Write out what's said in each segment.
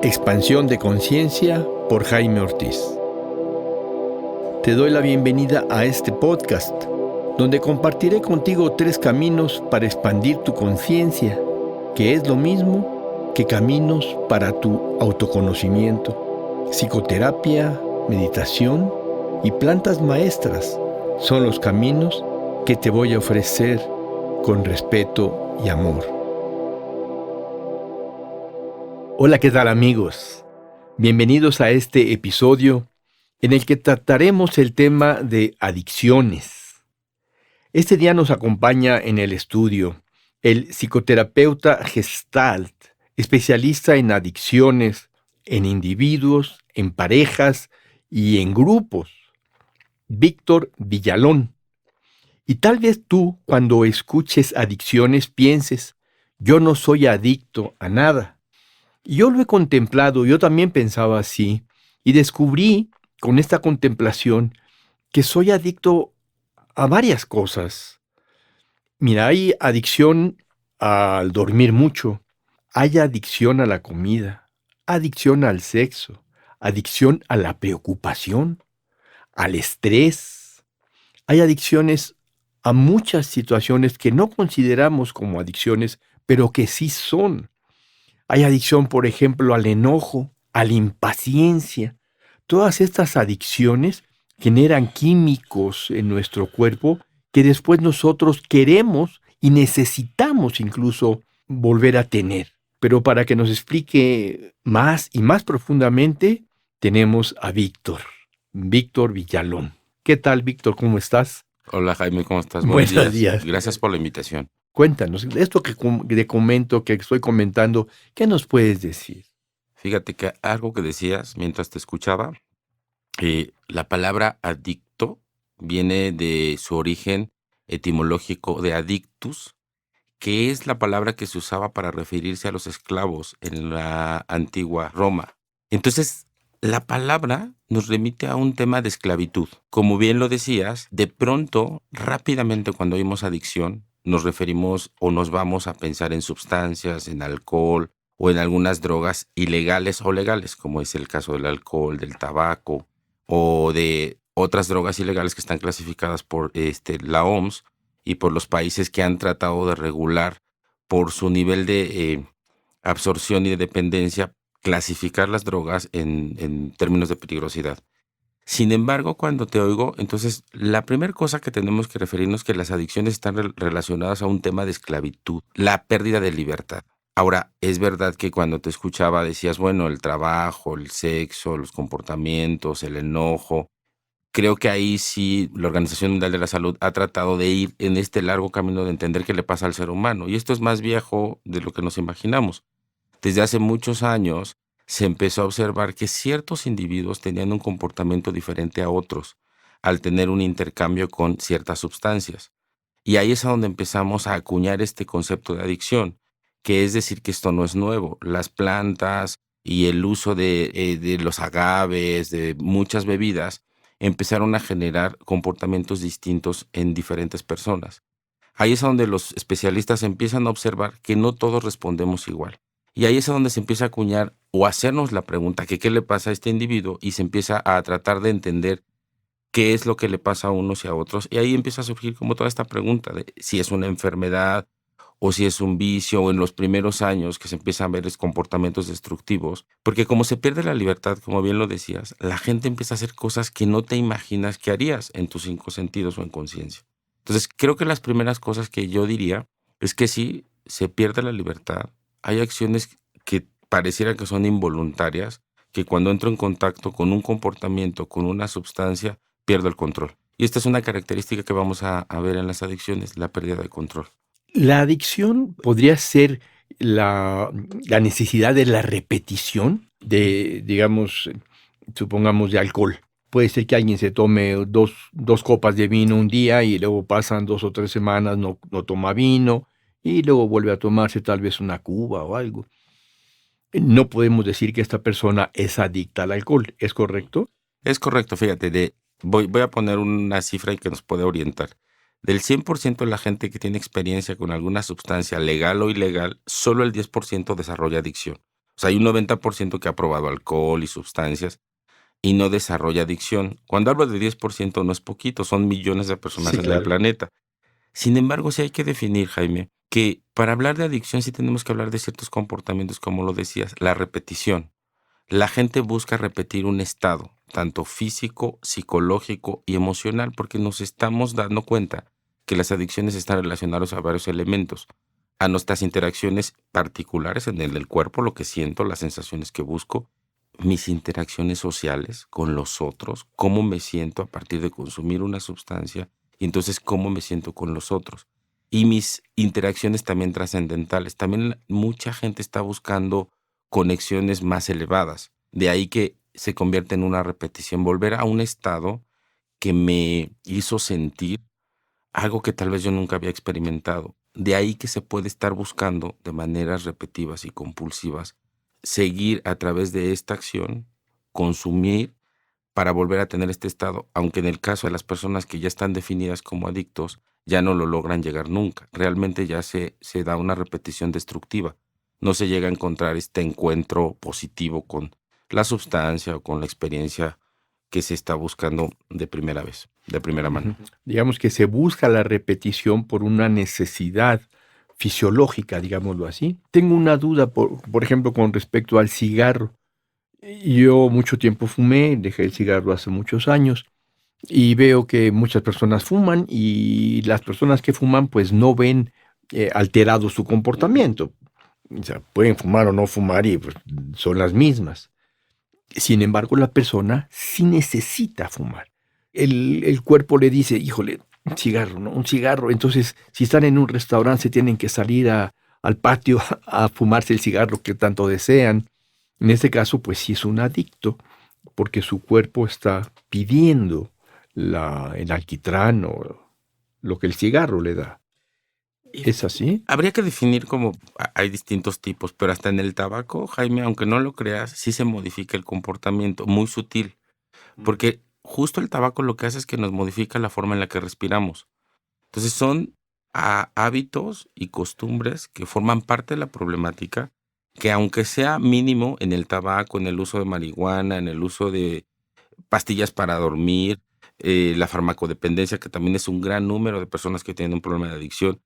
Expansión de Conciencia por Jaime Ortiz. Te doy la bienvenida a este podcast, donde compartiré contigo 3 caminos para expandir tu conciencia, que es lo mismo que caminos para tu autoconocimiento. Psicoterapia, meditación y plantas maestras son los caminos que te voy a ofrecer con respeto y amor. Hola, ¿qué tal, amigos? Bienvenidos a este episodio en el que trataremos el tema de adicciones. Este día nos acompaña en el estudio el psicoterapeuta Gestalt, especialista en adicciones, en individuos, en parejas y en grupos, Víctor Villalón. Y tal vez tú, cuando escuches adicciones, pienses, yo no soy adicto a nada. Yo lo he contemplado, yo también pensaba así, y descubrí con esta contemplación que soy adicto a varias cosas. Mira, hay adicción al dormir mucho, hay adicción a la comida, adicción al sexo, adicción a la preocupación, al estrés. Hay adicciones a muchas situaciones que no consideramos como adicciones, pero que sí son. Hay adicción, por ejemplo, al enojo, a la impaciencia. Todas estas adicciones generan químicos en nuestro cuerpo que después nosotros queremos y necesitamos incluso volver a tener. Pero para que nos explique más y más profundamente, tenemos a Víctor Villalón. ¿Qué tal, Víctor? ¿Cómo estás? Hola, Jaime, ¿cómo estás? Buenos días. Gracias por la invitación. Cuéntanos, esto que estoy comentando, ¿qué nos puedes decir? Fíjate que algo que decías mientras te escuchaba, la palabra adicto viene de su origen etimológico de adictus, que es la palabra que se usaba para referirse a los esclavos en la antigua Roma. Entonces, la palabra nos remite a un tema de esclavitud. Como bien lo decías, de pronto, rápidamente cuando oímos adicción, nos referimos o nos vamos a pensar en sustancias, en alcohol o en algunas drogas ilegales o legales, como es el caso del alcohol, del tabaco o de otras drogas ilegales que están clasificadas por la OMS y por los países que han tratado de regular por su nivel de absorción y de dependencia, clasificar las drogas en términos de peligrosidad. Sin embargo, cuando te oigo, entonces la primera cosa que tenemos que referirnos es que las adicciones están relacionadas a un tema de esclavitud, la pérdida de libertad. Ahora, es verdad que cuando te escuchaba decías, bueno, el trabajo, el sexo, los comportamientos, el enojo. Creo que ahí sí la Organización Mundial de la Salud ha tratado de ir en este largo camino de entender qué le pasa al ser humano. Y esto es más viejo de lo que nos imaginamos. Desde hace muchos años se empezó a observar que ciertos individuos tenían un comportamiento diferente a otros al tener un intercambio con ciertas sustancias. Y ahí es a donde empezamos a acuñar este concepto de adicción, que es decir que esto no es nuevo. Las plantas y el uso de los agaves, de muchas bebidas, empezaron a generar comportamientos distintos en diferentes personas. Ahí es a donde los especialistas empiezan a observar que no todos respondemos igual. Y ahí es a donde se empieza a acuñar o hacernos la pregunta que qué le pasa a este individuo y se empieza a tratar de entender qué es lo que le pasa a unos y a otros. Y ahí empieza a surgir como toda esta pregunta de si es una enfermedad o si es un vicio, o en los primeros años que se empiezan a ver comportamientos destructivos. Porque como se pierde la libertad, como bien lo decías, la gente empieza a hacer cosas que no te imaginas que harías en tus 5 sentidos o en conciencia. Entonces, creo que las primeras cosas que yo diría es que si se pierde la libertad, hay acciones que pareciera que son involuntarias, que cuando entro en contacto con un comportamiento, con una sustancia, pierdo el control. Y esta es una característica que vamos a ver en las adicciones, la pérdida de control. ¿La adicción podría ser la necesidad de la repetición de, digamos, supongamos, de alcohol? Puede ser que alguien se tome dos copas de vino un día y luego pasan 2 o 3 semanas, no toma vino y luego vuelve a tomarse tal vez una cuba o algo. No podemos decir que esta persona es adicta al alcohol, ¿es correcto? Es correcto, fíjate, voy a poner una cifra y que nos puede orientar. Del 100% de la gente que tiene experiencia con alguna sustancia legal o ilegal, solo el 10% desarrolla adicción. O sea, hay un 90% que ha probado alcohol y sustancias y no desarrolla adicción. Cuando hablo de 10% no es poquito, son millones de personas Sí, en el claro. planeta. Sin embargo, sí hay que definir, Jaime, que para hablar de adicción sí tenemos que hablar de ciertos comportamientos, como lo decías, la repetición. La gente busca repetir un estado, tanto físico, psicológico y emocional, porque nos estamos dando cuenta que las adicciones están relacionadas a varios elementos, a nuestras interacciones particulares en el del cuerpo, lo que siento, las sensaciones que busco, mis interacciones sociales con los otros, cómo me siento a partir de consumir una sustancia y entonces cómo me siento con los otros. Y mis interacciones también trascendentales. También mucha gente está buscando conexiones más elevadas. De ahí que se convierte en una repetición, volver a un estado que me hizo sentir algo que tal vez yo nunca había experimentado. De ahí que se puede estar buscando de maneras repetitivas y compulsivas, seguir a través de esta acción, consumir para volver a tener este estado, aunque en el caso de las personas que ya están definidas como adictos, ya no lo logran llegar nunca. Realmente ya se da una repetición destructiva. No se llega a encontrar este encuentro positivo con la sustancia o con la experiencia que se está buscando de primera vez, de primera mano. Ujú. Digamos que se busca la repetición por una necesidad fisiológica, digámoslo así. Tengo una duda, por ejemplo, con respecto al cigarro. Yo mucho tiempo fumé, dejé el cigarro hace muchos años y veo que muchas personas fuman y las personas que fuman pues no ven alterado su comportamiento. O sea, pueden fumar o no fumar y pues, son las mismas. Sin embargo, la persona sí necesita fumar. El cuerpo le dice, híjole, un cigarro, ¿no? Un cigarro. Entonces, si están en un restaurante, se tienen que salir al patio a fumarse el cigarro que tanto desean. En este caso, pues sí es un adicto, porque su cuerpo está pidiendo el alquitrán o lo que el cigarro le da. Y ¿Es así? habría que definir cómo hay distintos tipos, pero hasta en el tabaco, Jaime, aunque no lo creas, sí se modifica el comportamiento, muy sutil, porque justo el tabaco lo que hace es que nos modifica la forma en la que respiramos. Entonces son hábitos y costumbres que forman parte de la problemática, que aunque sea mínimo en el tabaco, en el uso de marihuana, en el uso de pastillas para dormir, la farmacodependencia, que también es un gran número de personas que tienen un problema de adicción.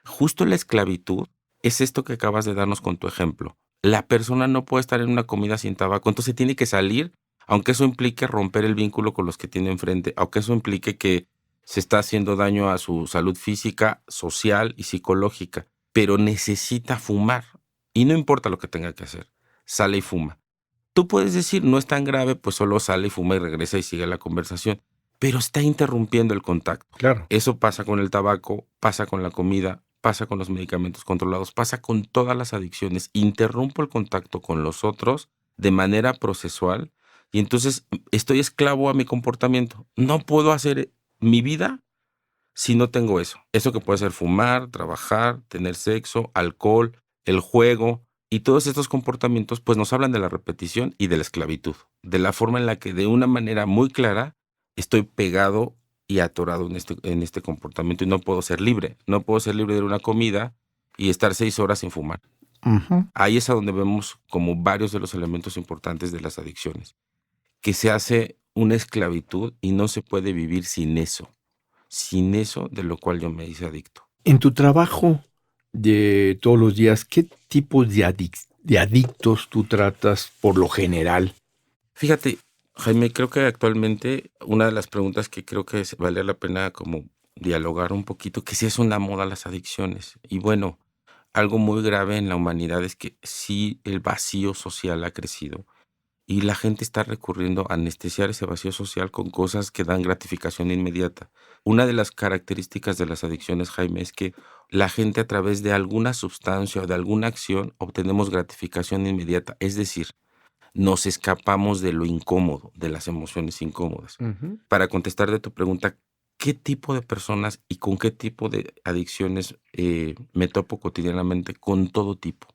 Justo la esclavitud es esto que acabas de darnos con tu ejemplo. La persona no puede estar en una comida sin tabaco, entonces tiene que salir, aunque eso implique romper el vínculo con los que tiene enfrente, aunque eso implique que se está haciendo daño a su salud física, social y psicológica, pero necesita fumar. Y no importa lo que tenga que hacer, sale y fuma. Tú puedes decir, no es tan grave, pues solo sale y fuma y regresa y sigue la conversación, pero está interrumpiendo el contacto. Claro. Eso pasa con el tabaco, pasa con la comida, pasa con los medicamentos controlados, pasa con todas las adicciones. Interrumpo el contacto con los otros de manera procesual y entonces estoy esclavo a mi comportamiento. No puedo hacer mi vida si no tengo eso. Eso que puede ser fumar, trabajar, tener sexo, alcohol, el juego y todos estos comportamientos, pues nos hablan de la repetición y de la esclavitud, de la forma en la que de una manera muy clara estoy pegado y atorado en este comportamiento y no puedo ser libre. No puedo ser libre de una comida y estar 6 horas sin fumar. Ujú. Ahí es a donde vemos como varios de los elementos importantes de las adicciones, que se hace una esclavitud y no se puede vivir sin eso de lo cual yo me hice adicto. En tu trabajo de todos los días, ¿qué tipos de adictos tú tratas por lo general? Fíjate, Jaime, creo que actualmente una de las preguntas que creo que vale la pena como dialogar un poquito, que si es una moda las adicciones. Y bueno, algo muy grave en la humanidad es que sí el vacío social ha crecido y la gente está recurriendo a anestesiar ese vacío social con cosas que dan gratificación inmediata. Una de las características de las adicciones, Jaime, es que la gente a través de alguna sustancia o de alguna acción obtenemos gratificación inmediata. Es decir, nos escapamos de lo incómodo, de las emociones incómodas. Ujú. Para contestar de tu pregunta, ¿qué tipo de personas y con qué tipo de adicciones me topo cotidianamente? Con todo tipo,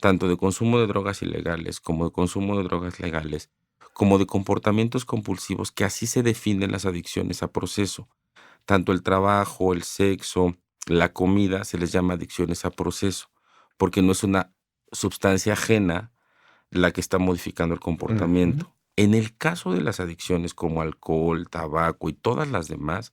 tanto de consumo de drogas ilegales como de consumo de drogas legales, como de comportamientos compulsivos, que así se definen las adicciones a proceso. Tanto el trabajo, el sexo, la comida, se les llama adicciones a proceso, porque no es una sustancia ajena la que está modificando el comportamiento. En el caso de las adicciones como alcohol, tabaco y todas las demás,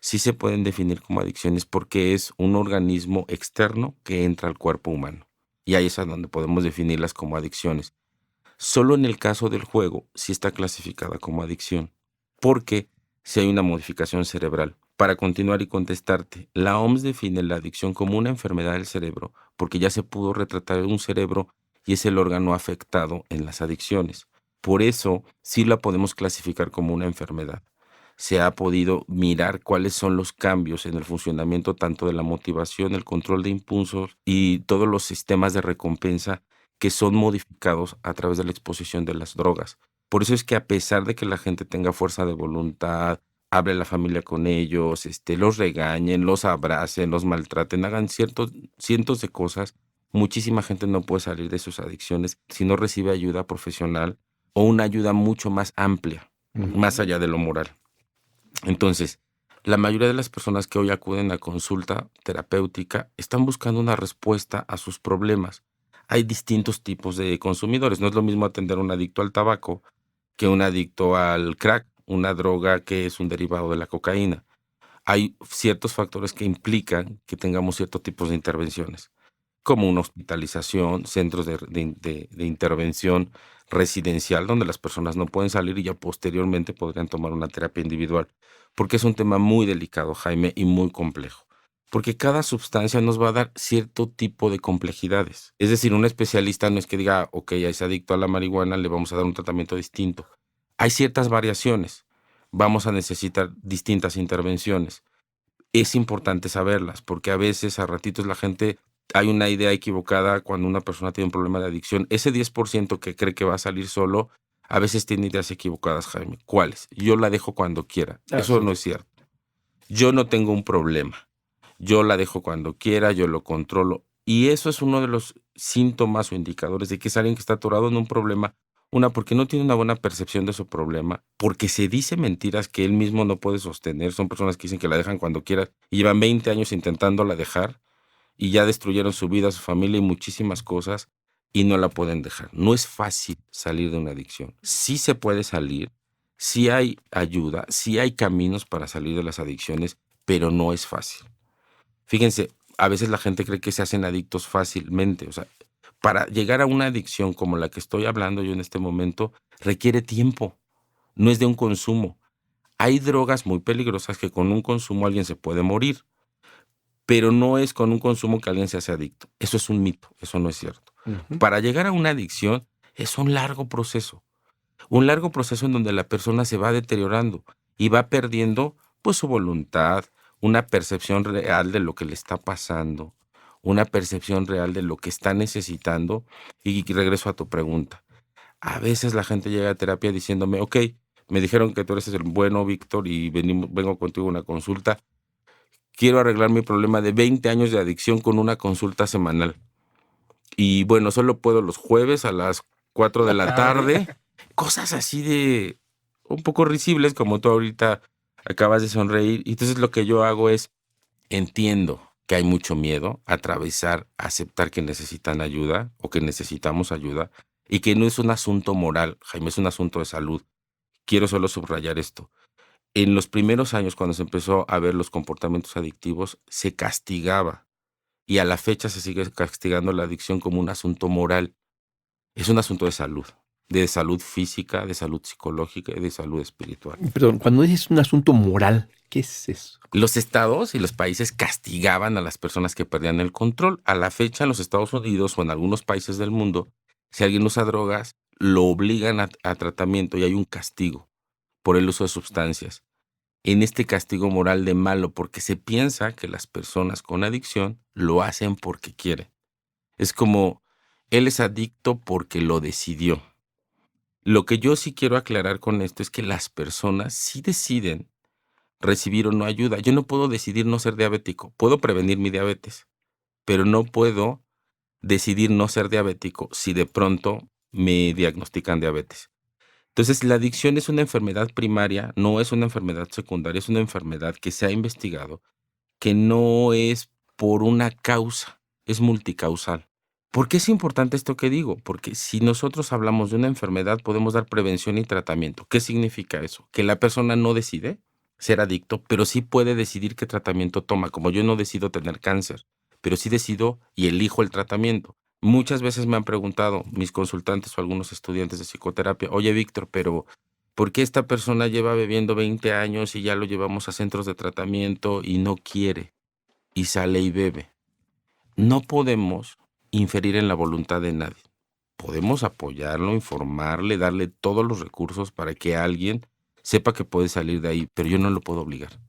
sí se pueden definir como adicciones porque es un organismo externo que entra al cuerpo humano. Y ahí es a donde podemos definirlas como adicciones. Solo en el caso del juego sí está clasificada como adicción, porque si hay una modificación cerebral. Para continuar y contestarte, la OMS define la adicción como una enfermedad del cerebro porque ya se pudo retratar un cerebro y es el órgano afectado en las adicciones. Por eso sí la podemos clasificar como una enfermedad. Se ha podido mirar cuáles son los cambios en el funcionamiento tanto de la motivación, el control de impulsos y todos los sistemas de recompensa que son modificados a través de la exposición de las drogas. Por eso es que a pesar de que la gente tenga fuerza de voluntad, hable la familia con ellos, los regañen, los abracen, los maltraten, hagan cientos de cosas, muchísima gente no puede salir de sus adicciones si no recibe ayuda profesional o una ayuda mucho más amplia, más allá de lo moral. Entonces, la mayoría de las personas que hoy acuden a consulta terapéutica están buscando una respuesta a sus problemas. Hay distintos tipos de consumidores. No es lo mismo atender a un adicto al tabaco que un adicto al crack, una droga que es un derivado de la cocaína. Hay ciertos factores que implican que tengamos ciertos tipos de intervenciones, como una hospitalización, centros de intervención residencial donde las personas no pueden salir y ya posteriormente podrían tomar una terapia individual, porque es un tema muy delicado, Jaime, y muy complejo, porque cada sustancia nos va a dar cierto tipo de complejidades. Es decir, un especialista no es que diga, ok, es adicto a la marihuana, le vamos a dar un tratamiento distinto. Hay ciertas variaciones, vamos a necesitar distintas intervenciones. Es importante saberlas, porque a veces, a ratitos, la gente hay una idea equivocada cuando una persona tiene un problema de adicción. Ese 10% que cree que va a salir solo, a veces tiene ideas equivocadas, Jaime. ¿Cuáles? Yo la dejo cuando quiera. Eso Sí. no es cierto. Yo no tengo un problema. Yo la dejo cuando quiera, yo lo controlo. Y eso es uno de los síntomas o indicadores de que es alguien que está atorado en un problema. Una, porque no tiene una buena percepción de su problema, porque se dice mentiras que él mismo no puede sostener. Son personas que dicen que la dejan cuando quieran y llevan 20 años intentándola dejar y ya destruyeron su vida, su familia y muchísimas cosas y no la pueden dejar. No es fácil salir de una adicción. Sí se puede salir, sí hay ayuda, sí hay caminos para salir de las adicciones, pero no es fácil. Fíjense, a veces la gente cree que se hacen adictos fácilmente. O sea, para llegar a una adicción como la que estoy hablando yo en este momento, requiere tiempo. No es de un consumo. Hay drogas muy peligrosas que con un consumo alguien se puede morir, pero no es con un consumo que alguien se hace adicto. Eso es un mito, eso no es cierto. Para llegar a una adicción es un largo proceso en donde la persona se va deteriorando y va perdiendo pues su voluntad, una percepción real de lo que le está pasando, una percepción real de lo que está necesitando. Y regreso a tu pregunta. A veces la gente llega a terapia diciéndome, ok, me dijeron que tú eres el bueno, Víctor, y vengo contigo a una consulta. Quiero arreglar mi problema de 20 años de adicción con una consulta semanal. Y bueno, solo puedo los jueves a las 4 de la tarde. Cosas así de un poco risibles, como tú ahorita acabas de sonreír. Y entonces lo que yo hago es, entiendo que hay mucho miedo a atravesar, a aceptar que necesitan ayuda o que necesitamos ayuda y que no es un asunto moral, Jaime, es un asunto de salud. Quiero solo subrayar esto. En los primeros años, cuando se empezó a ver los comportamientos adictivos, se castigaba y a la fecha se sigue castigando la adicción como un asunto moral. Es un asunto de salud física, de salud psicológica y de salud espiritual. Perdón, cuando dices un asunto moral, ¿qué es eso? Los estados y los países castigaban a las personas que perdían el control. A la fecha, en los Estados Unidos o en algunos países del mundo, si alguien usa drogas, lo obligan a tratamiento y hay un castigo por el uso de sustancias. En este castigo moral de malo, porque se piensa que las personas con adicción lo hacen porque quieren. Es como, él es adicto porque lo decidió. Lo que yo sí quiero aclarar con esto es que las personas sí deciden recibir o no ayuda. Yo no puedo decidir no ser diabético. Puedo prevenir mi diabetes, pero no puedo decidir no ser diabético si de pronto me diagnostican diabetes. Entonces, la adicción es una enfermedad primaria, no es una enfermedad secundaria, es una enfermedad que se ha investigado, que no es por una causa, es multicausal. ¿Por qué es importante esto que digo? Porque si nosotros hablamos de una enfermedad, podemos dar prevención y tratamiento. ¿Qué significa eso? Que la persona no decide ser adicto, pero sí puede decidir qué tratamiento toma. Como yo no decido tener cáncer, pero sí decido y elijo el tratamiento. Muchas veces me han preguntado mis consultantes o algunos estudiantes de psicoterapia, oye Víctor, pero ¿por qué esta persona lleva bebiendo 20 años y ya lo llevamos a centros de tratamiento y no quiere y sale y bebe? No podemos inferir en la voluntad de nadie. Podemos apoyarlo, informarle, darle todos los recursos para que alguien sepa que puede salir de ahí, pero yo no lo puedo obligar.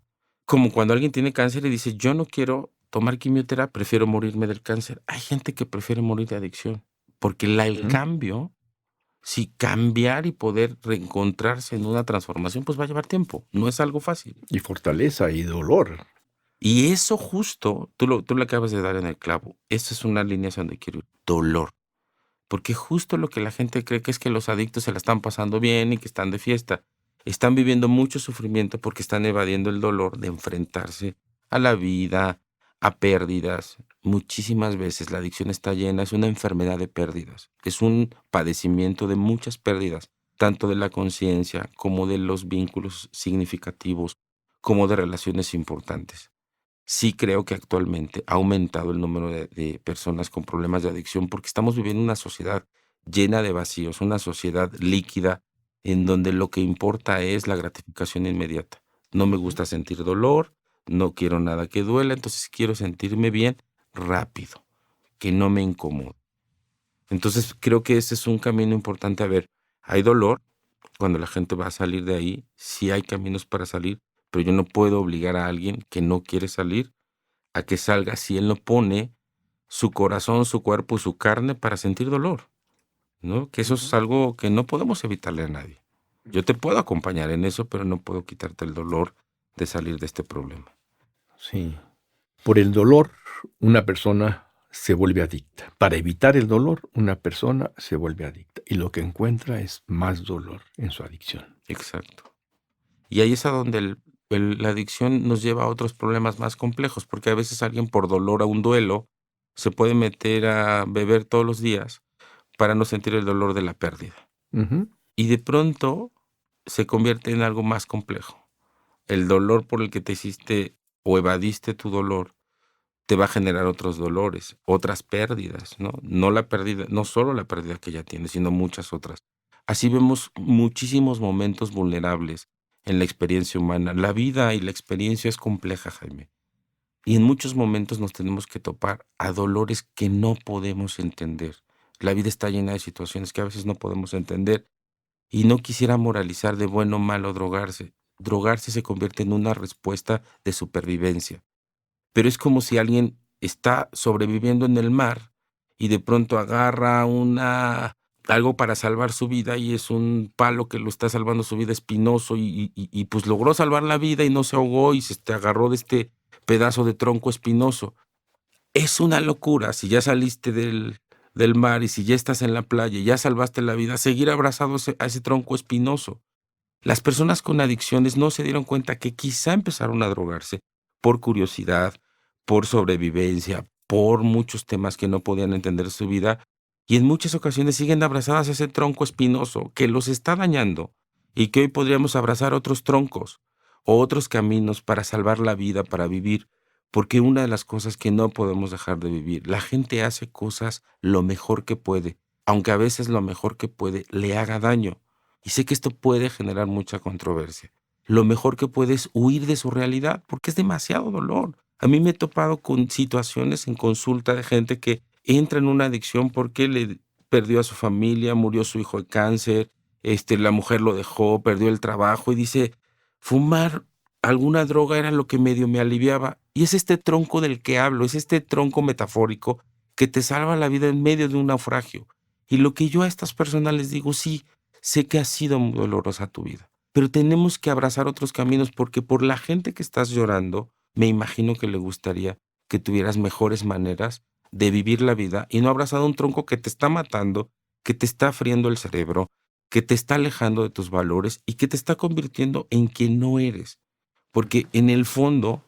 Como cuando alguien tiene cáncer y dice, yo no quiero tomar quimioterapia, prefiero morirme del cáncer. Hay gente que prefiere morir de adicción, porque el Ujú. cambio, si cambiar y poder reencontrarse en una transformación, pues va a llevar tiempo, no es algo fácil. Y fortaleza y dolor. Y eso justo, tú lo acabas de dar en el clavo, esa es una línea hacia donde quiero ir, dolor. Porque justo lo que la gente cree que es que los adictos se la están pasando bien y que están de fiesta. Están viviendo mucho sufrimiento porque están evadiendo el dolor de enfrentarse a la vida, a pérdidas. Muchísimas veces la adicción está llena, es una enfermedad de pérdidas. Es un padecimiento de muchas pérdidas, tanto de la conciencia como de los vínculos significativos, como de relaciones importantes. Sí creo que actualmente ha aumentado el número de personas con problemas de adicción porque estamos viviendo una sociedad llena de vacíos, una sociedad líquida en donde lo que importa es la gratificación inmediata. No me Ujú. gusta sentir dolor, no quiero nada que duela, entonces quiero sentirme bien rápido, que no me incomode. Entonces creo que ese es un camino importante. A ver, hay dolor cuando la gente va a salir de ahí, sí hay caminos para salir, pero yo no puedo obligar a alguien que no quiere salir a que salga si él no pone su corazón, su cuerpo, su carne para sentir dolor, ¿no? Que eso es Ujú. algo que no podemos evitarle a nadie. Yo te puedo acompañar en eso, pero no puedo quitarte el dolor de salir de este problema. Sí. Por el dolor, una persona se vuelve adicta. Para evitar el dolor, una persona se vuelve adicta. Y lo que encuentra es más dolor en su adicción. Exacto. Y ahí es a donde la adicción nos lleva a otros problemas más complejos, porque a veces alguien por dolor a un duelo se puede meter a beber todos los días para no sentir el dolor de la pérdida. Ujú. Y de pronto se convierte en algo más complejo. El dolor por el que te hiciste o evadiste tu dolor te va a generar otros dolores, otras pérdidas, ¿no? No la pérdida, no solo la pérdida que ya tienes, sino muchas otras. Así vemos muchísimos momentos vulnerables en la experiencia humana. La vida y la experiencia es compleja, Jaime. Y en muchos momentos nos tenemos que topar a dolores que no podemos entender. La vida está llena de situaciones que a veces no podemos entender y no quisiera moralizar de bueno o malo drogarse. Drogarse se convierte en una respuesta de supervivencia. Pero es como si alguien está sobreviviendo en el mar y de pronto agarra algo para salvar su vida y es un palo que lo está salvando su vida espinoso y pues logró salvar la vida y no se ahogó y agarró de este pedazo de tronco espinoso. Es una locura si ya saliste del mar y si ya estás en la playa y ya salvaste la vida, seguir abrazado a ese tronco espinoso. Las personas con adicciones no se dieron cuenta que quizá empezaron a drogarse por curiosidad, por sobrevivencia, por muchos temas que no podían entender de su vida, y en muchas ocasiones siguen abrazadas a ese tronco espinoso que los está dañando y que hoy podríamos abrazar otros troncos o otros caminos para salvar la vida, para vivir, porque una de las cosas que no podemos dejar de vivir, la gente hace cosas lo mejor que puede, aunque a veces lo mejor que puede le haga daño. Y sé que esto puede generar mucha controversia. Lo mejor que puede es huir de su realidad, porque es demasiado dolor. A mí me he topado con situaciones en consulta de gente que entra en una adicción porque le perdió a su familia, murió su hijo de cáncer, la mujer lo dejó, perdió el trabajo y dice, fumar alguna droga era lo que medio me aliviaba. Y es este tronco del que hablo, es este tronco metafórico que te salva la vida en medio de un naufragio. Y lo que yo a estas personas les digo, sí, sé que ha sido muy dolorosa tu vida, pero tenemos que abrazar otros caminos porque por la gente que estás llorando, me imagino que le gustaría que tuvieras mejores maneras de vivir la vida y no abrazar un tronco que te está matando, que te está friendo el cerebro, que te está alejando de tus valores y que te está convirtiendo en quien no eres. Porque en el fondo,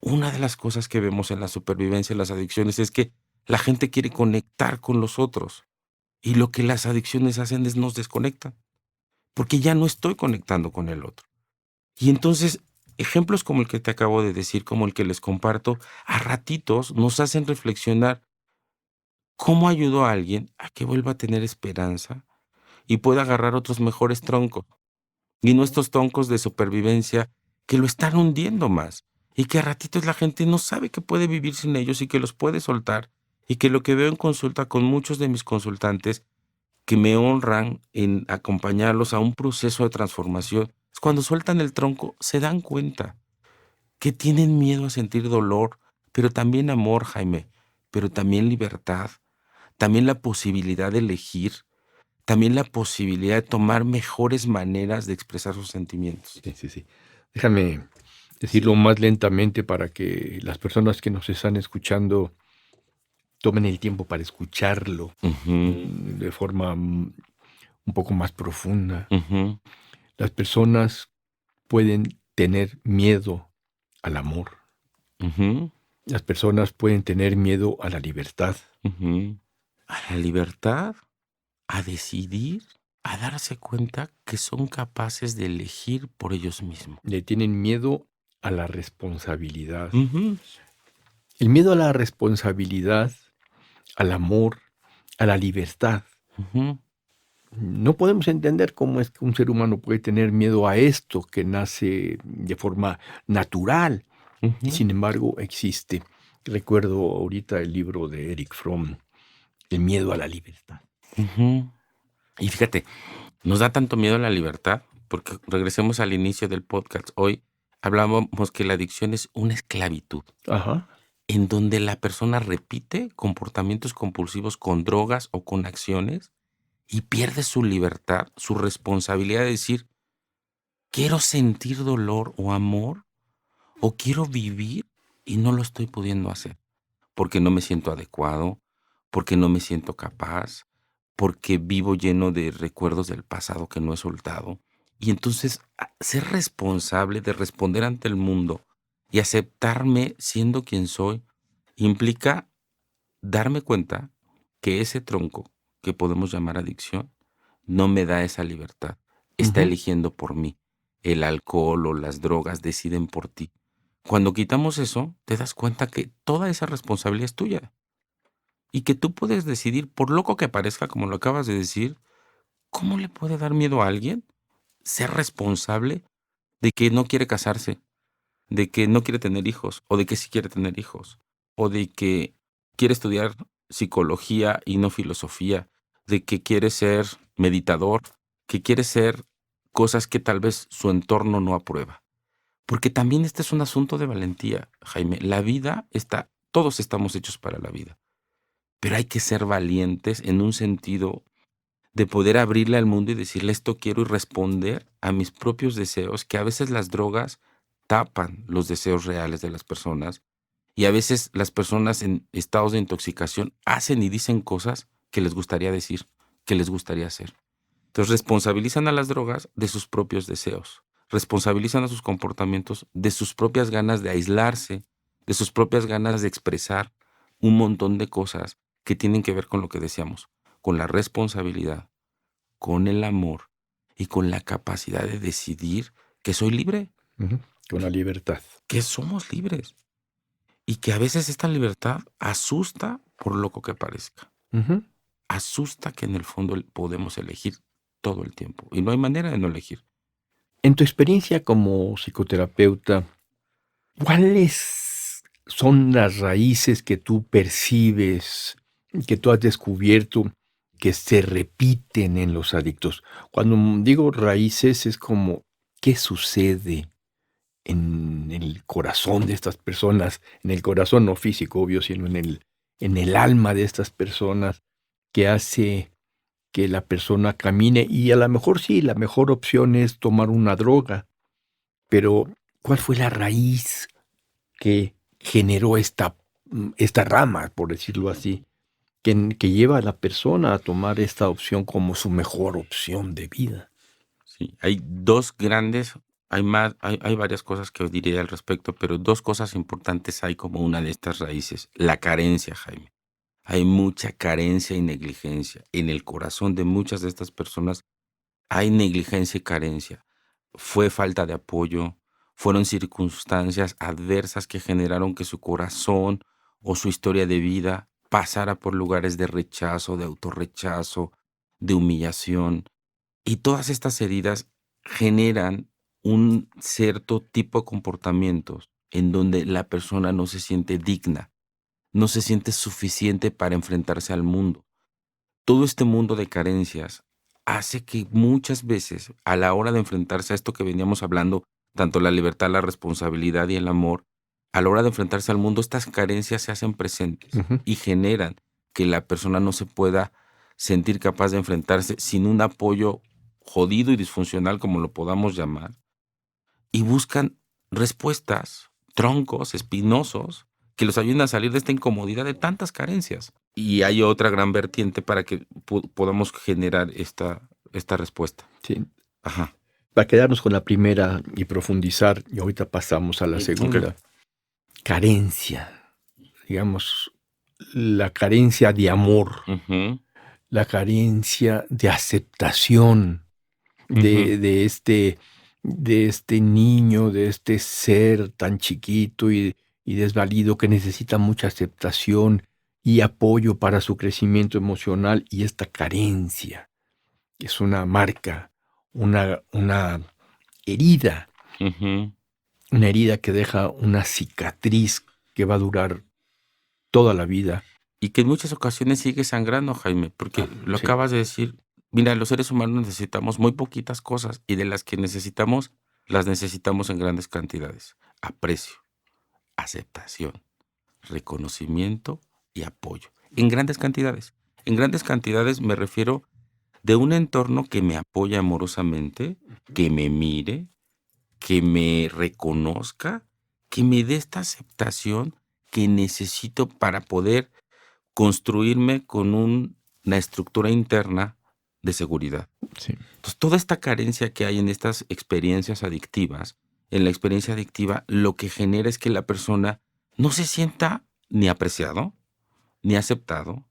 una de las cosas que vemos en la supervivencia de las adicciones es que La gente quiere conectar con los otros y lo que las adicciones hacen es nos desconectan, porque ya no estoy conectando con el otro. Y entonces, ejemplos como el que te acabo de decir, como el que les comparto, a ratitos nos hacen reflexionar cómo ayudo a alguien a que vuelva a tener esperanza y pueda agarrar otros mejores troncos. Y no estos troncos de supervivencia que lo están hundiendo más. Y que a ratitos la gente no sabe que puede vivir sin ellos y que los puede soltar. Y que lo que veo en consulta con muchos de mis consultantes que me honran en acompañarlos a un proceso de transformación es cuando sueltan el tronco, se dan cuenta que tienen miedo a sentir dolor, pero también amor, Jaime, pero también libertad, también la posibilidad de elegir, también la posibilidad de tomar mejores maneras de expresar sus sentimientos. Sí, sí, sí. Déjame decirlo más lentamente para que las personas que nos están escuchando tomen el tiempo para escucharlo Ujú, de forma un poco más profunda. ujú, Las personas pueden tener miedo al amor. ujú, Las personas pueden tener miedo a la libertad. ujú. A la libertad, a decidir, a darse cuenta que son capaces de elegir por ellos mismos. Le tienen miedo a la responsabilidad. Ujú, El miedo a la responsabilidad, al amor, a la libertad. ujú, No podemos entender cómo es que un ser humano puede tener miedo a esto que nace de forma natural y ujú, sin embargo existe. Recuerdo ahorita el libro de Eric Fromm, El miedo a la libertad. ujú. Y fíjate, nos da tanto miedo la libertad, porque regresemos al inicio del podcast. Hoy hablábamos que la adicción es una esclavitud, Ajá. en donde la persona repite comportamientos compulsivos con drogas o con acciones y pierde su libertad, su responsabilidad de decir, quiero sentir dolor o amor o quiero vivir y no lo estoy pudiendo hacer, porque no me siento adecuado, porque no me siento capaz, porque vivo lleno de recuerdos del pasado que no he soltado. Y entonces ser responsable de responder ante el mundo y aceptarme siendo quien soy implica darme cuenta que ese tronco que podemos llamar adicción no me da esa libertad. Está Ujú. eligiendo por mí. El alcohol o las drogas deciden por ti. Cuando quitamos eso, te das cuenta que toda esa responsabilidad es tuya y que tú puedes decidir, por loco que parezca, como lo acabas de decir, ¿cómo le puede dar miedo a alguien ser responsable de que no quiere casarse, de que no quiere tener hijos, o de que sí quiere tener hijos, o de que quiere estudiar psicología y no filosofía, de que quiere ser meditador, que quiere ser cosas que tal vez su entorno no aprueba? Porque también este es un asunto de valentía, Jaime. La vida está, todos estamos hechos para la vida, pero hay que ser valientes en un sentido de poder abrirle al mundo y decirle esto quiero y responder a mis propios deseos, que a veces las drogas tapan los deseos reales de las personas y a veces las personas en estados de intoxicación hacen y dicen cosas que les gustaría decir, que les gustaría hacer. Entonces responsabilizan a las drogas de sus propios deseos, responsabilizan a sus comportamientos de sus propias ganas de aislarse, de sus propias ganas de expresar un montón de cosas que tienen que ver con lo que decíamos, con la responsabilidad, con el amor y con la capacidad de decidir que soy libre, Ujú. Con la libertad. que somos libres y que a veces esta libertad asusta por loco que parezca. Ujú. Asusta que en el fondo podemos elegir todo el tiempo y no hay manera de no elegir. En tu experiencia como psicoterapeuta, ¿cuáles son las raíces que tú percibes, que tú has descubierto que se repiten en los adictos? Cuando digo raíces es como, ¿qué sucede en el corazón de estas personas? En el corazón no físico, obvio, sino en el alma de estas personas que hace que la persona camine y a lo mejor sí, la mejor opción es tomar una droga, pero ¿cuál fue la raíz que generó esta rama, por decirlo así, que lleva a la persona a tomar esta opción como su mejor opción de vida? Sí, hay dos grandes, hay más, hay varias cosas que os diré al respecto, pero dos cosas importantes hay como una de estas raíces. La carencia, Jaime. hay mucha carencia y negligencia. En el corazón de muchas de estas personas hay negligencia y carencia. Fue falta de apoyo, fueron circunstancias adversas que generaron que su corazón o su historia de vida pasara por lugares de rechazo, de autorrechazo, de humillación. Y todas estas heridas generan un cierto tipo de comportamientos en donde la persona no se siente digna, no se siente suficiente para enfrentarse al mundo. Todo este mundo de carencias hace que muchas veces, a la hora de enfrentarse a esto que veníamos hablando, tanto la libertad, la responsabilidad y el amor, a la hora de enfrentarse al mundo, estas carencias se hacen presentes Ujú. y generan que la persona no se pueda sentir capaz de enfrentarse sin un apoyo jodido y disfuncional, como lo podamos llamar, y buscan respuestas, troncos espinosos, que los ayuden a salir de esta incomodidad de tantas carencias. Y hay otra gran vertiente para que podamos generar esta respuesta. Sí. Ajá. Para quedarnos con la primera y profundizar, y ahorita pasamos a la Ok. segunda. Carencia, digamos, la carencia de amor, Ujú, la carencia de aceptación ujú. de este niño, de este ser tan chiquito y desvalido que necesita mucha aceptación y apoyo para su crecimiento emocional, y esta carencia es una marca, una herida, Ujú. una herida que deja una cicatriz que va a durar toda la vida. Y que en muchas ocasiones sigue sangrando, Jaime, porque lo Sí. acabas de decir. Mira, los seres humanos necesitamos muy poquitas cosas y de las que necesitamos, las necesitamos en grandes cantidades. Aprecio, aceptación, reconocimiento y apoyo. En grandes cantidades. En grandes cantidades me refiero de un entorno que me apoya amorosamente, que me mire, que me reconozca, que me dé esta aceptación que necesito para poder construirme con una estructura interna de seguridad. Sí. Entonces, toda esta carencia que hay en estas experiencias adictivas, en la experiencia adictiva, lo que genera es que la persona no se sienta ni apreciado, ni aceptado,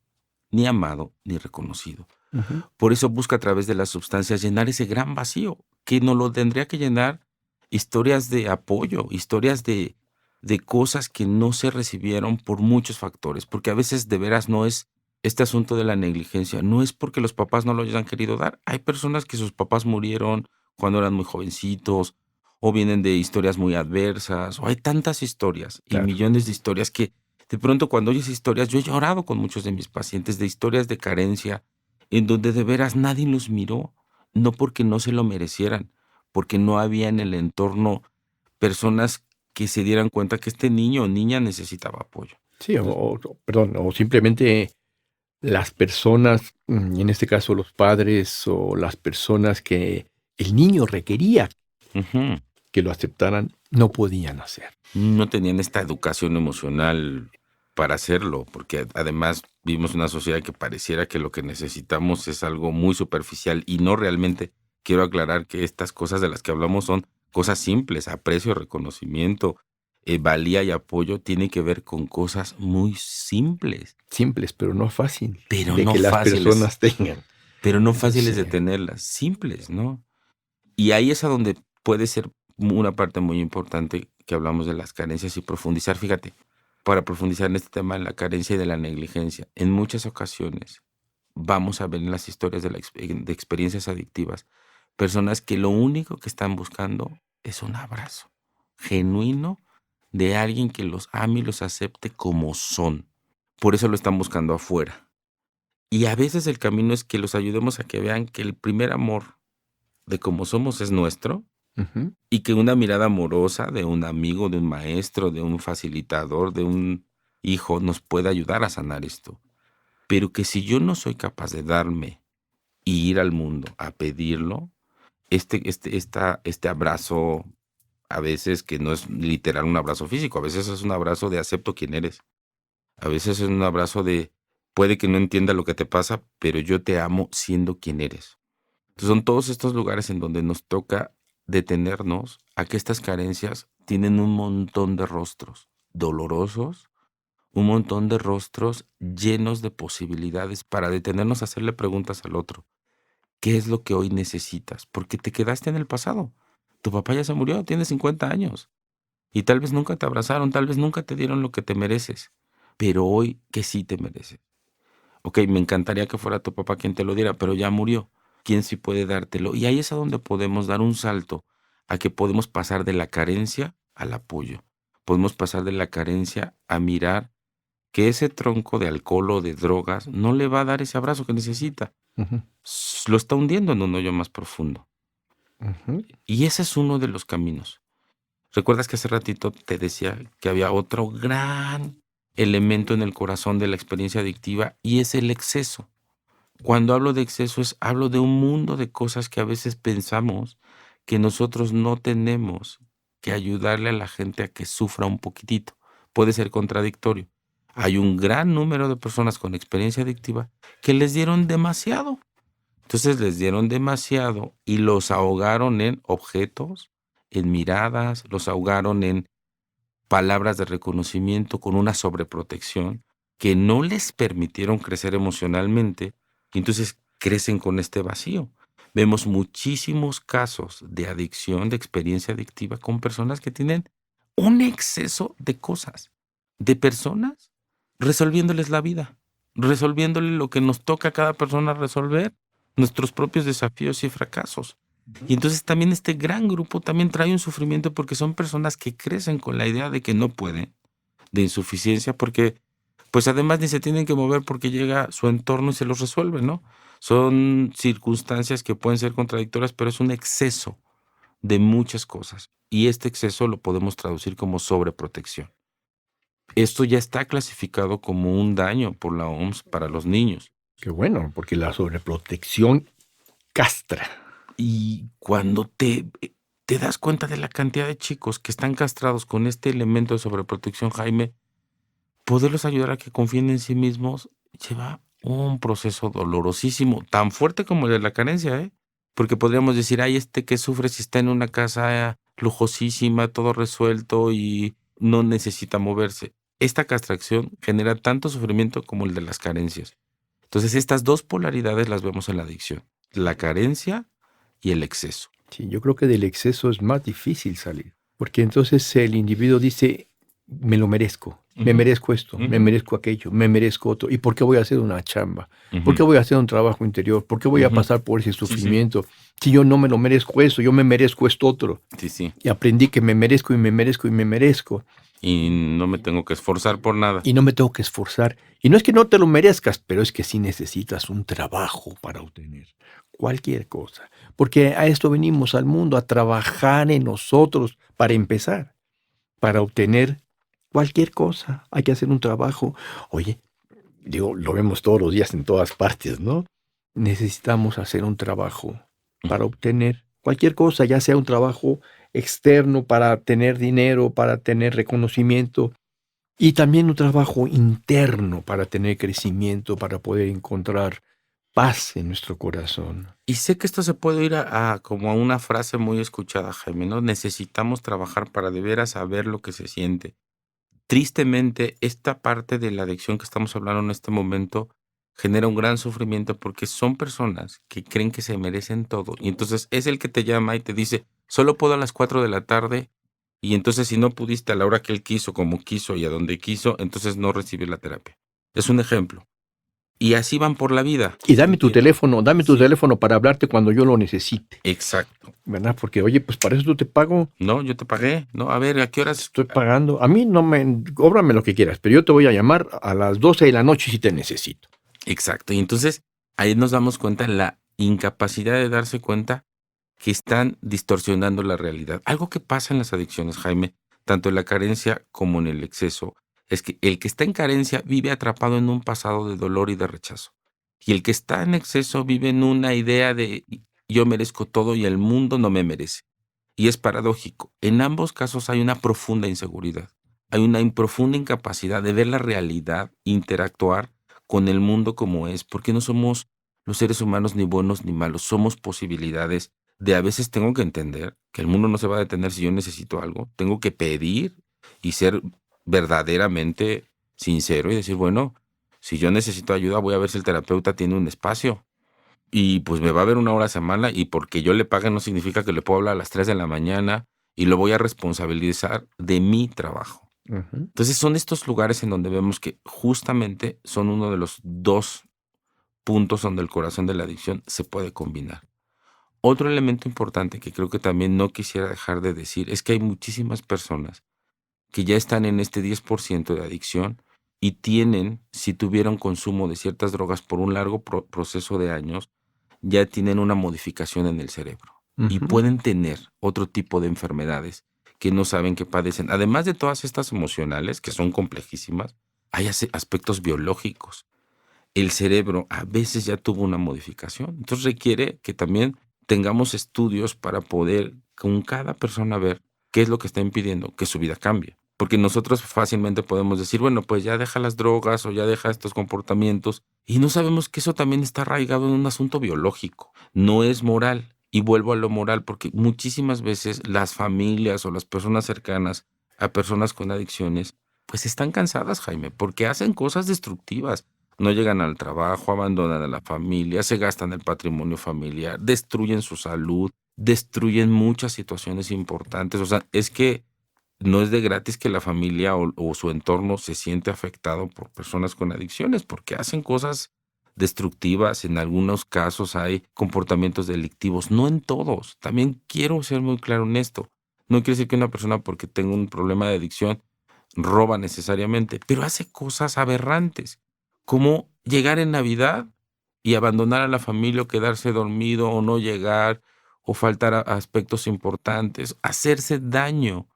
ni amado, ni reconocido. Ujú. Por eso busca a través de las sustancias llenar ese gran vacío, que no lo tendría que llenar historias de apoyo, historias de cosas que no se recibieron por muchos factores, porque a veces de veras no es este asunto de la negligencia, no es porque los papás no lo hayan querido dar. Hay personas que sus papás murieron cuando eran muy jovencitos, o vienen de historias muy adversas, o hay tantas historias y Claro. millones de historias que de pronto cuando oyes historias, yo he llorado con muchos de mis pacientes de historias de carencia, en donde de veras nadie los miró, no porque no se lo merecieran, porque no había en el entorno personas que se dieran cuenta que este niño o niña necesitaba apoyo. Sí, perdón, o simplemente las personas, y en este caso los padres o las personas que el niño requería Ujú. que lo aceptaran, no podían hacer. No tenían esta educación emocional para hacerlo, porque además vivimos en una sociedad que pareciera que lo que necesitamos es algo muy superficial y no realmente. Quiero aclarar que estas cosas de las que hablamos son cosas simples, aprecio, reconocimiento, valía y apoyo, tiene que ver con cosas muy simples, Simples, pero no fácil pero de no que las fáciles, personas tengan. pero no fáciles Sí. de tenerlas, simples, ¿no? Y ahí es a donde puede ser una parte muy importante que hablamos de las carencias y profundizar. Fíjate, para profundizar en este tema de la carencia y de la negligencia, en muchas ocasiones vamos a ver en las historias de experiencias adictivas personas que lo único que están buscando es un abrazo genuino de alguien que los ame y los acepte como son. Por eso lo están buscando afuera. Y a veces el camino es que los ayudemos a que vean que el primer amor de cómo somos es nuestro Ujú. y que una mirada amorosa de un amigo, de un maestro, de un facilitador, de un hijo nos puede ayudar a sanar esto. Pero que si yo no soy capaz de darme y ir al mundo a pedirlo, este abrazo, a veces que no es literal un abrazo físico, a veces es un abrazo de acepto quién eres, a veces es un abrazo de puede que no entienda lo que te pasa, pero yo te amo siendo quien eres. Entonces, son todos estos lugares en donde nos toca detenernos a que estas carencias tienen un montón de rostros dolorosos un montón de rostros llenos de posibilidades para detenernos a hacerle preguntas al otro. ¿Qué es lo que hoy necesitas? Porque te quedaste en el pasado. Tu papá ya se murió, tiene 50 años. Y tal vez nunca te abrazaron, tal vez nunca te dieron lo que te mereces. Pero hoy que sí te mereces. Ok, me encantaría que fuera tu papá quien te lo diera, pero ya murió. ¿Quién sí puede dártelo? Y ahí es a donde podemos dar un salto, a que podemos pasar de la carencia al apoyo. Podemos pasar de la carencia a mirar que ese tronco de alcohol o de drogas no le va a dar ese abrazo que necesita. Ujú, Lo está hundiendo en un hoyo más profundo. ujú. Y ese es uno de los caminos. ¿Recuerdas que hace ratito te decía que había otro gran elemento en el corazón de la experiencia adictiva y es el exceso? Cuando hablo de exceso hablo de un mundo de cosas que a veces pensamos que nosotros no tenemos que ayudarle a la gente a que sufra un poquitito. Puede ser contradictorio. Hay un gran número de personas con experiencia adictiva que les dieron demasiado. Entonces les dieron demasiado y los ahogaron en objetos, en miradas, los ahogaron en palabras de reconocimiento con una sobreprotección que no les permitieron crecer emocionalmente y entonces crecen con este vacío. Vemos muchísimos casos de adicción, de experiencia adictiva con personas que tienen un exceso de cosas, de personas resolviéndoles la vida, resolviéndole lo que nos toca a cada persona resolver, nuestros propios desafíos y fracasos. Y entonces también este gran grupo también trae un sufrimiento porque son personas que crecen con la idea de que no pueden, de insuficiencia, porque pues además ni se tienen que mover porque llega su entorno y se los resuelve, ¿no? Son circunstancias que pueden ser contradictorias, pero es un exceso de muchas cosas. Y este exceso lo podemos traducir como sobreprotección. Esto ya está clasificado como un daño por la OMS para los niños. Qué bueno, porque la sobreprotección castra. Y cuando te das cuenta de la cantidad de chicos que están castrados con este elemento de sobreprotección, Jaime, poderlos ayudar a que confíen en sí mismos lleva un proceso dolorosísimo, tan fuerte como el de la carencia, ¿eh? Porque podríamos decir, ay, que sufre si está en una casa lujosísima, todo resuelto y no necesita moverse. Esta castración genera tanto sufrimiento como el de las carencias. Entonces, estas dos polaridades las vemos en la adicción, la carencia y el exceso. Sí, yo creo que del exceso es más difícil salir, porque entonces el individuo dice, me lo merezco, me Ujú, merezco esto, me ujú, merezco aquello, me merezco otro. ¿Y por qué voy a hacer una chamba? ¿Por qué ujú, voy a hacer un trabajo interior? ¿Por qué voy a ujú. pasar por ese Sí, sí, sufrimiento? Si yo no me lo merezco eso, yo me merezco esto otro. sí, sí. Y aprendí que me merezco y me merezco y me merezco. Y no me tengo que esforzar por nada. Y no me tengo que esforzar. Y no es que no te lo merezcas, pero es que sí necesitas un trabajo para obtener cualquier cosa. Porque a esto venimos al mundo, a trabajar en nosotros para empezar, para obtener cualquier cosa. Hay que hacer un trabajo. Oye, digo, lo vemos todos los días en todas partes, ¿no? Necesitamos hacer un trabajo para obtener cualquier cosa, ya sea un trabajo externo para tener dinero, para tener reconocimiento, y también un trabajo interno para tener crecimiento, para poder encontrar paz en nuestro corazón. Y sé que esto se puede ir a como a una frase muy escuchada, Jaime, ¿no? Necesitamos trabajar para de veras saber lo que se siente. Tristemente, esta parte de la adicción que estamos hablando en este momento genera un gran sufrimiento porque son personas que creen que se merecen todo. Y entonces es el que te llama y te dice, solo puedo a las 4 de la tarde. Y entonces si no pudiste a la hora que él quiso, como quiso y a donde quiso, entonces no recibe la terapia. Es un ejemplo. Y así van por la vida. Y Entiendo. dame tu Sí, teléfono para hablarte cuando yo lo necesite, exacto. ¿verdad? Porque, oye, pues para eso te pago, No, yo te pagué. No, a ver, ¿a qué te horas? estoy pagando. A mí no me, cóbrame lo que quieras, pero yo te voy a llamar a las 12 de la noche si te necesito. Exacto. Y entonces ahí nos damos cuenta la incapacidad de darse cuenta que están distorsionando la realidad. Algo que pasa en las adicciones, Jaime, tanto en la carencia como en el exceso, es que el que está en carencia vive atrapado en un pasado de dolor y de rechazo. Y el que está en exceso vive en una idea de yo merezco todo y el mundo no me merece. Y es paradójico. En ambos casos hay una profunda inseguridad. Hay una profunda incapacidad de ver la realidad, interactuar con el mundo como es, porque no somos los seres humanos ni buenos ni malos, somos posibilidades de a veces tengo que entender que el mundo no se va a detener si yo necesito algo, tengo que pedir y ser verdaderamente sincero y decir, bueno, si yo necesito ayuda, voy a ver si el terapeuta tiene un espacio. Y pues me va a ver 1 hora a semana y porque yo le pague no significa que le puedo hablar a las 3 de la mañana y lo voy a responsabilizar de mi trabajo. Ujú. Entonces son estos lugares en donde vemos que justamente son uno de los 2 puntos donde el corazón de la adicción se puede combinar. Otro elemento importante que creo que también no quisiera dejar de decir es que hay muchísimas personas que ya están en este 10% de adicción y tienen, si tuvieron consumo de ciertas drogas por un largo proceso de años, ya tienen una modificación en el cerebro y Ujú. pueden tener otro tipo de enfermedades que no saben que padecen. Además de todas estas emocionales, que son complejísimas, hay aspectos biológicos. El cerebro a veces ya tuvo una modificación. Entonces requiere que también tengamos estudios para poder con cada persona ver qué es lo que está impidiendo que su vida cambie. Porque nosotros fácilmente podemos decir, bueno, pues ya deja las drogas o ya deja estos comportamientos y no sabemos que eso también está arraigado en un asunto biológico, no es moral. Y vuelvo a lo moral porque muchísimas veces las familias o las personas cercanas a personas con adicciones pues están cansadas, Jaime, porque hacen cosas destructivas. No llegan al trabajo, abandonan a la familia, se gastan el patrimonio familiar, destruyen su salud, destruyen muchas situaciones importantes. O sea, es que no es de gratis que la familia o su entorno se siente afectado por personas con adicciones, porque hacen cosas destructivas. En algunos casos hay comportamientos delictivos, no en todos. También quiero ser muy claro en esto. No quiere decir que una persona porque tenga un problema de adicción roba necesariamente, pero hace cosas aberrantes, como llegar en Navidad y abandonar a la familia o quedarse dormido o no llegar o faltar a aspectos importantes, hacerse daño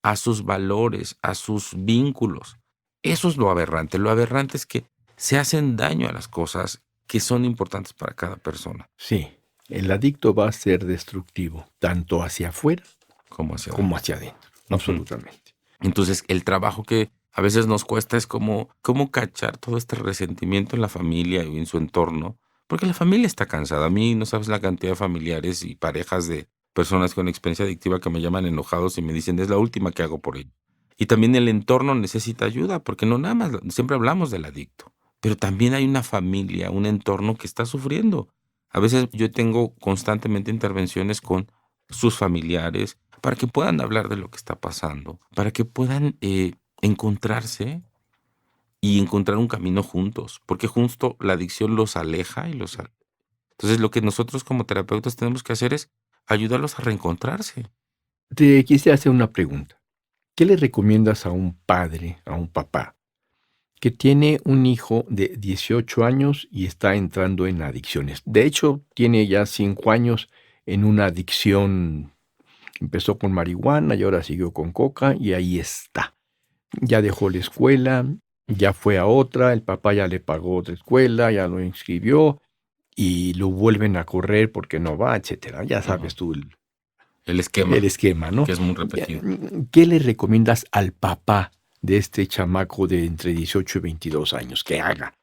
a sus valores, a sus vínculos. Eso es lo aberrante. Lo aberrante es que se hacen daño a las cosas que son importantes para cada persona, Sí, el adicto va a ser destructivo, tanto hacia afuera como hacia como adentro. hacia adentro, Ujú. absolutamente. Entonces, el trabajo que a veces nos cuesta es como cómo cachar todo este resentimiento en la familia y en su entorno, porque la familia está cansada. A mí no sabes la cantidad de familiares y parejas de personas con experiencia adictiva que me llaman enojados y me dicen, es la última que hago por ello. Y también el entorno necesita ayuda, porque no nada más, siempre hablamos del adicto, pero también hay una familia, un entorno que está sufriendo. A veces yo tengo constantemente intervenciones con sus familiares, para que puedan hablar de lo que está pasando, para que puedan encontrarse y encontrar un camino juntos, porque justo la adicción los aleja y Entonces lo que nosotros como terapeutas tenemos que hacer es ayudarlos a reencontrarse. Te quisiera hacer una pregunta. ¿Qué le recomiendas a un padre, a un papá, que tiene un hijo de 18 años y está entrando en adicciones? De hecho, tiene ya 5 años en una adicción. Empezó con marihuana y ahora siguió con coca y ahí está. Ya dejó la escuela, ya fue a otra, el papá ya le pagó otra escuela, ya lo inscribió y lo vuelven a correr porque no va, etcétera. Ya Ujú. sabes tú El el esquema, esquema, ¿no? que es muy repetido. ¿Qué le recomiendas al papá de este chamaco de entre 18 y 22 años que haga?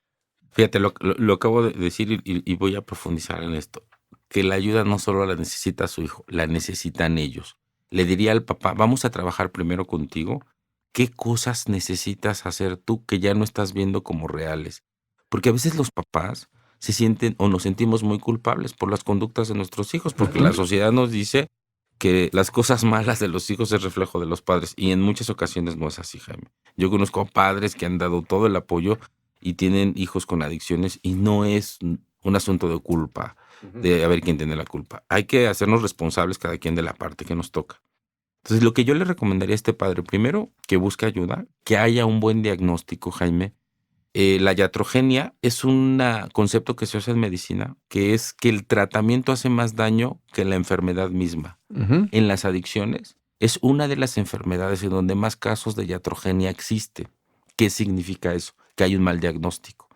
Fíjate, lo acabo de decir y voy a profundizar en esto, que la ayuda no solo la necesita su hijo, la necesitan ellos. Le diría al papá, vamos a trabajar primero contigo, ¿qué cosas necesitas hacer tú que ya no estás viendo como reales? Porque a veces los papás se sienten o nos sentimos muy culpables por las conductas de nuestros hijos, porque la Ujú. sociedad nos dice que las cosas malas de los hijos es reflejo de los padres y en muchas ocasiones no es así, Jaime. Yo conozco padres que han dado todo el apoyo y tienen hijos con adicciones y no es un asunto de culpa, Ujú. de a ver quién tiene la culpa. Hay que hacernos responsables cada quien de la parte que nos toca. Entonces, lo que yo le recomendaría a este padre, primero, que busque ayuda, que haya un buen diagnóstico, Jaime. La iatrogenia es un concepto que se usa en medicina, que es que el tratamiento hace más daño que la enfermedad misma. Ujú. En las adicciones es una de las enfermedades en donde más casos de iatrogenia existe. ¿Qué significa eso? Que hay un mal diagnóstico,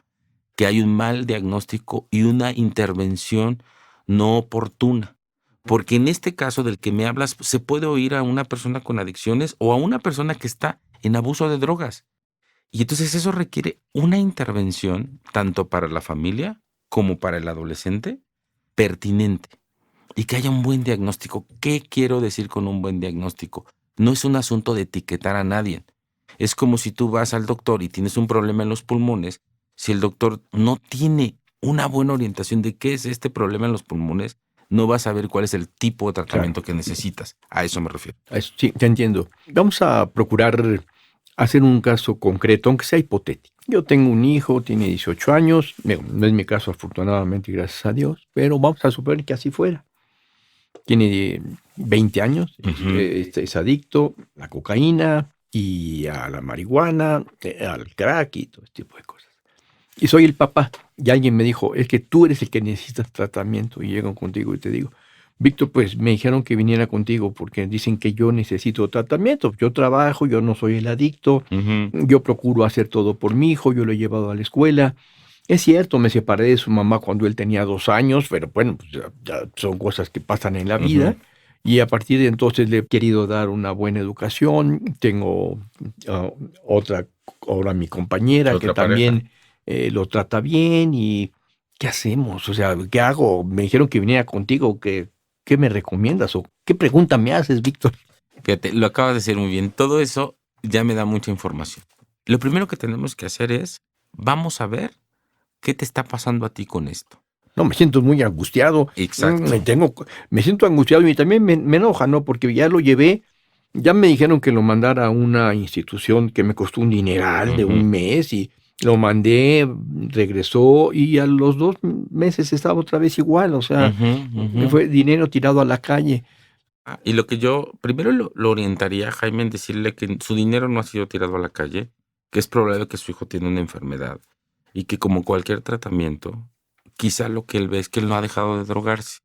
que hay un mal diagnóstico y una intervención no oportuna. Porque en este caso del que me hablas, se puede oír a una persona con adicciones o a una persona que está en abuso de drogas. Y entonces eso requiere una intervención tanto para la familia como para el adolescente pertinente y que haya un buen diagnóstico. ¿Qué quiero decir con un buen diagnóstico? No es un asunto de etiquetar a nadie. Es como si tú vas al doctor y tienes un problema en los pulmones. Si el doctor no tiene una buena orientación de qué es este problema en los pulmones, no vas a saber cuál es el tipo de Claro. tratamiento que necesitas. A eso me refiero. Eso sí, te entiendo. Vamos a procurar hacer un caso concreto, aunque sea hipotético. Yo tengo un hijo, tiene 18 años, no es mi caso afortunadamente, gracias a Dios, pero vamos a suponer que así fuera. Tiene 20 años, Ujú. es adicto a la cocaína y a la marihuana, al crack y todo este tipo de cosas. Y soy el papá, y alguien me dijo, es que tú eres el que necesitas tratamiento, y llego contigo y te digo, Víctor, pues me dijeron que viniera contigo porque dicen que yo necesito tratamiento. Yo trabajo, yo no soy el adicto, Ujú. yo procuro hacer todo por mi hijo, yo lo he llevado a la escuela. Es cierto, me separé de su mamá cuando él tenía 2 años, pero bueno, pues ya son cosas que pasan en la Ujú. vida. Y a partir de entonces le he querido dar una buena educación. Tengo ah, otra, ahora mi compañera que Otra pareja. también lo trata bien. ¿Y qué hacemos? O sea, ¿qué hago? Me dijeron que viniera contigo. ¿Qué me recomiendas? ¿O qué pregunta me haces, Víctor? Fíjate, lo acabas de decir muy bien. Todo eso ya me da mucha información. Lo primero que tenemos que hacer es, vamos a ver qué te está pasando a ti con esto. No, me siento muy angustiado. Exacto. Me siento angustiado y también me enoja, ¿no? Porque ya lo llevé. Ya me dijeron que lo mandara a una institución que me costó un dineral de Ujú. 1 mes y lo mandé, regresó y a los 2 meses estaba otra vez igual. O sea, Ujú. Ujú. fue dinero tirado a la calle. Y lo que yo primero lo orientaría a Jaime en decirle que su dinero no ha sido tirado a la calle, que es probable que su hijo tiene una enfermedad y que como cualquier tratamiento, quizá lo que él ve es que él no ha dejado de drogarse.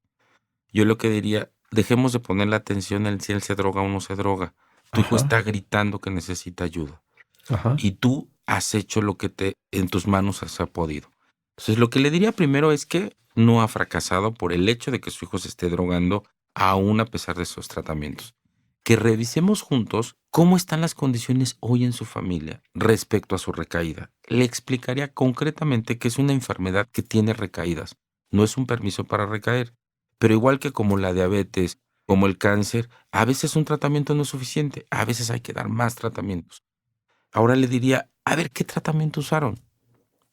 Yo lo que diría, dejemos de ponerle atención en si él se droga o no se droga. Tu hijo Ajá, está gritando que necesita ayuda ajá, y tú has hecho lo que en tus manos has podido. Entonces, lo que le diría primero es que no ha fracasado por el hecho de que su hijo se esté drogando, aún a pesar de esos tratamientos. Que revisemos juntos cómo están las condiciones hoy en su familia respecto a su recaída. Le explicaría concretamente que es una enfermedad que tiene recaídas, no es un permiso para recaer. Pero igual que como la diabetes, como el cáncer, a veces un tratamiento no es suficiente, a veces hay que dar más tratamientos. Ahora le diría, a ver, ¿qué tratamiento usaron?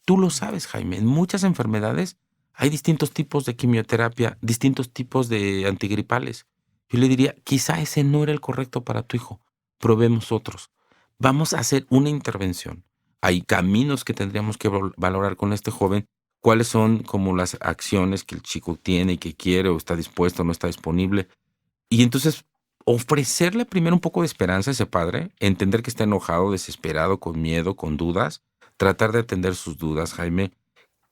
Tú lo sabes, Jaime, en muchas enfermedades hay distintos tipos de quimioterapia, distintos tipos de antigripales. Yo le diría, quizá ese no era el correcto para tu hijo. Probemos otros. Vamos a hacer una intervención. Hay caminos que tendríamos que valorar con este joven. ¿Cuáles son como las acciones que el chico tiene y que quiere o está dispuesto o no está disponible? Y entonces ofrecerle primero un poco de esperanza a ese padre, entender que está enojado, desesperado, con miedo, con dudas, tratar de atender sus dudas, Jaime,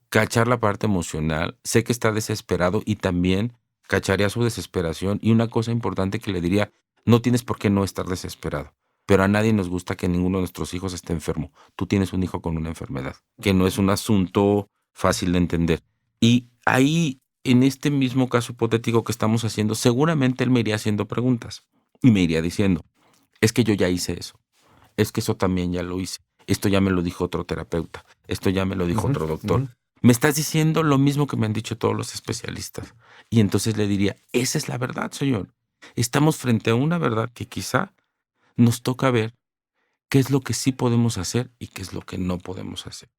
cachar la parte emocional, sé que está desesperado y también cacharía su desesperación y una cosa importante que le diría, no tienes por qué no estar desesperado, pero a nadie nos gusta que ninguno de nuestros hijos esté enfermo. Tú tienes un hijo con una enfermedad, que no es un asunto fácil de entender. Y ahí, en este mismo caso hipotético que estamos haciendo, seguramente él me iría haciendo preguntas y me iría diciendo, es que yo ya hice eso, es que eso también ya lo hice, esto ya me lo dijo otro terapeuta, esto ya me lo dijo ujú, otro doctor. ujú. Me estás diciendo lo mismo que me han dicho todos los especialistas. Y entonces le diría, esa es la verdad, señor. Estamos frente a una verdad que quizá nos toca ver qué es lo que sí podemos hacer y qué es lo que no podemos hacer.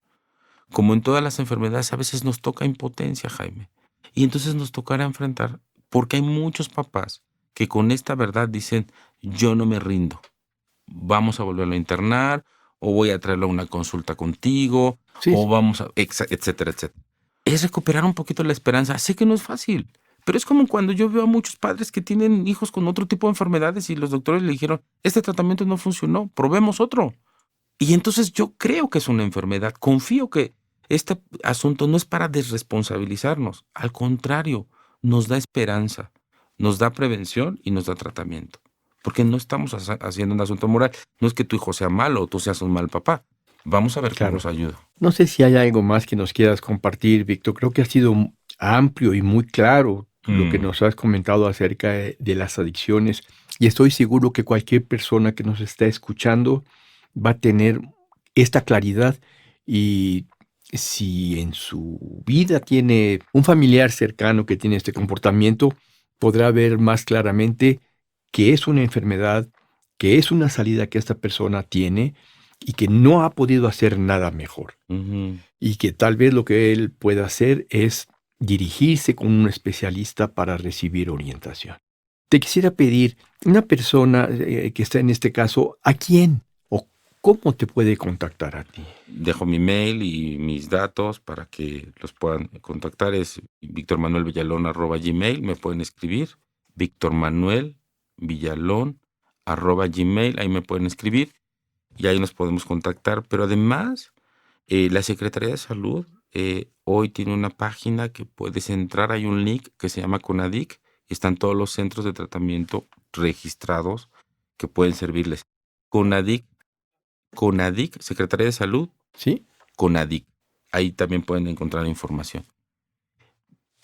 Como en todas las enfermedades, a veces nos toca impotencia, Jaime. Y entonces nos tocará enfrentar, porque hay muchos papás que con esta verdad dicen, yo no me rindo, vamos a volverlo a internar, o voy a traerlo a una consulta contigo, Sí, o sí. vamos a, etcétera, etcétera. Es recuperar un poquito la esperanza. Sé que no es fácil, pero es como cuando yo veo a muchos padres que tienen hijos con otro tipo de enfermedades y los doctores le dijeron, este tratamiento no funcionó, probemos otro. Y entonces yo creo que es una enfermedad. Confío que este asunto no es para desresponsabilizarnos. Al contrario, nos da esperanza, nos da prevención y nos da tratamiento. Porque no estamos haciendo un asunto moral. No es que tu hijo sea malo o tú seas un mal papá. Vamos a ver cómo Claro. los ayudo. No sé si hay algo más que nos quieras compartir, Víctor. Creo que ha sido amplio y muy claro lo que Mm. nos has comentado acerca de las adicciones. Y estoy seguro que cualquier persona que nos está escuchando va a tener esta claridad. Y si en su vida tiene un familiar cercano que tiene este comportamiento, podrá ver más claramente que es una enfermedad, que es una salida que esta persona tiene y que no ha podido hacer nada mejor. Ujú. Y que tal vez lo que él pueda hacer es dirigirse con un especialista para recibir orientación. Te quisiera pedir, una persona que está en este caso, ¿a quién o cómo te puede contactar a ti? Dejo mi mail y mis datos para que los puedan contactar. Es victormanuelvillalón@gmail. Me pueden escribir. victormanuelvillalón@gmail. Ahí me pueden escribir y ahí nos podemos contactar. Pero además, la Secretaría de Salud hoy tiene una página que puedes entrar. Hay un link que se llama CONADIC y están todos los centros de tratamiento registrados que pueden servirles. CONADIC, Secretaría de Salud, ¿Sí? CONADIC. Ahí también pueden encontrar información.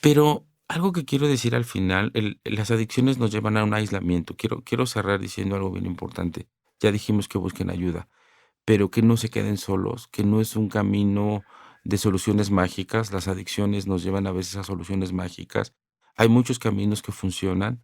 Pero algo que quiero decir al final, las adicciones nos llevan a un aislamiento. Quiero cerrar diciendo algo bien importante. Ya dijimos que busquen ayuda, pero que no se queden solos, que no es un camino de soluciones mágicas. Las adicciones nos llevan a veces a soluciones mágicas. Hay muchos caminos que funcionan,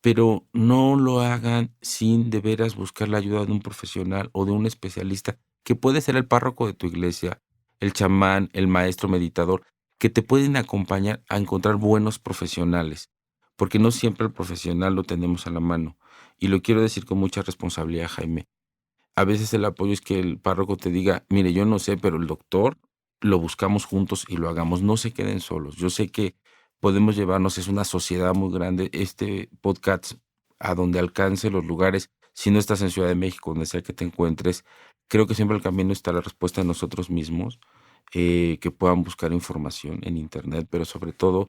pero no lo hagan sin de veras buscar la ayuda de un profesional o de un especialista, que puede ser el párroco de tu iglesia, el chamán, el maestro meditador, que te pueden acompañar a encontrar buenos profesionales, porque no siempre el profesional lo tenemos a la mano. Y lo quiero decir con mucha responsabilidad, Jaime. A veces el apoyo es que el párroco te diga, mire, yo no sé, pero el doctor lo buscamos juntos y lo hagamos. No se queden solos. Yo sé que podemos llevarnos, es una sociedad muy grande, este podcast a donde alcance los lugares. Si no estás en Ciudad de México, donde sea que te encuentres, creo que siempre el camino está la respuesta en nosotros mismos, que puedan buscar información en Internet, pero sobre todo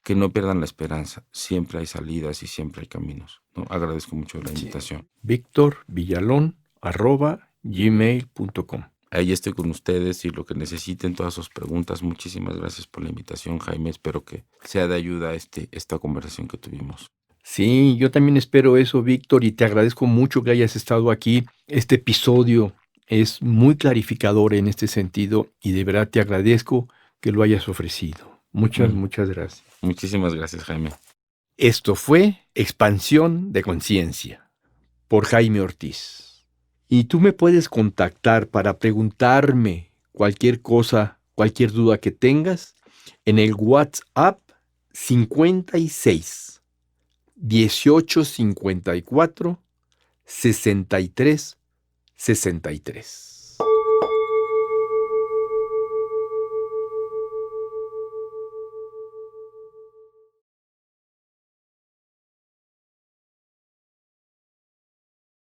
que no pierdan la esperanza. Siempre hay salidas y siempre hay caminos, ¿no? Agradezco mucho la Sí. invitación. victorvillalón@gmail.com. Ahí estoy con ustedes y lo que necesiten, todas sus preguntas. Muchísimas gracias por la invitación, Jaime. Espero que sea de ayuda esta conversación que tuvimos. Sí, yo también espero eso, Víctor, y te agradezco mucho que hayas estado aquí. Este episodio es muy clarificador en este sentido y de verdad te agradezco que lo hayas ofrecido. Muchas, Mm. muchas gracias. Muchísimas gracias, Jaime. Esto fue Expansión de Conciencia por Jaime Ortiz. Y tú me puedes contactar para preguntarme cualquier cosa, cualquier duda que tengas en el WhatsApp 56 1854 63 63.